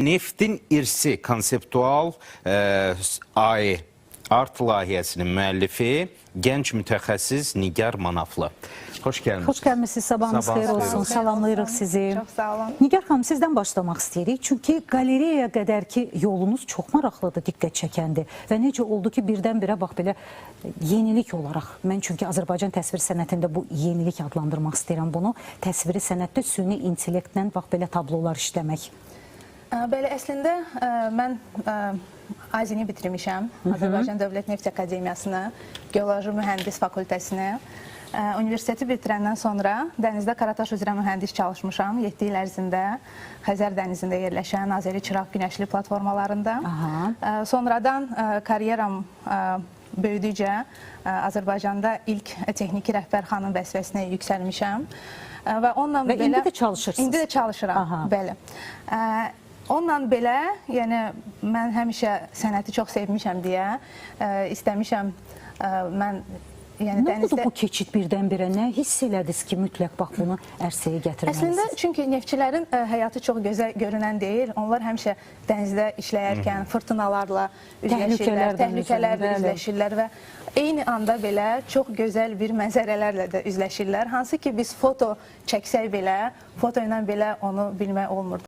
Neftin irsi konseptual art layihəsinin müəllifi gənc mütəxəssis Nigar Manaflı. Xoş gəlmişsiniz. Xoş gəlmişsiniz. Sabahınız xeyir olsun. Salamlayırıq sizi. Çox sağ olun. Nigar xanım, sizdən başlamaq istəyirik. Çünki qalereyaya qədər ki yolunuz çox maraqlıdır, diqqət çəkəndir. Və necə oldu ki birdən-birə bax belə yenilik olaraq, mən çünki Azərbaycan təsvir sənətində bu yenilik adlandırmaq istəyirəm bunu. Təsviri sənətdə süni intellektlə bax belə tablolar işləmək. Belə əslində mən Azini bitirmişəm. Azərbaycan Dövlət Neft Akademiyasını, Geoloji Mühəndis Fakültəsini. Universiteti bitirəndən sonra dənizdə qarataş üzrə mühəndis çalışmışam. 7 il ərzində Xəzər dənizində yerləşən Azeri Çıraq günəşli platformalarında. Sonradan karyeram böyüdükcə Azərbaycanda ilk texniki rəhbər xanım vəzifəsinə yüksəlmişəm. Və indi də çalışırsınız? İndi də çalışıram, bəli. Onunla belə, yəni mən həmişə sənəti çox sevmişəm deyə istəmişəm mən yəni nə oldu bu keçid birdən-birə? Nə hiss elədiniz ki, mütləq bax bunu ərsəyə gətirməlisiniz? Əslində çünki neftçilərin həyatı çox gözəl görünən deyil. Onlar həmişə dənizdə işləyərkən fırtınalarla üzləşirlər, təhlükələrlə üzləşirlər və eyni anda belə çox gözəl bir mənzərələrlə də üzləşirlər. Hansı ki biz foto çəksək belə, foto ilə belə onu bilmək olmurdu.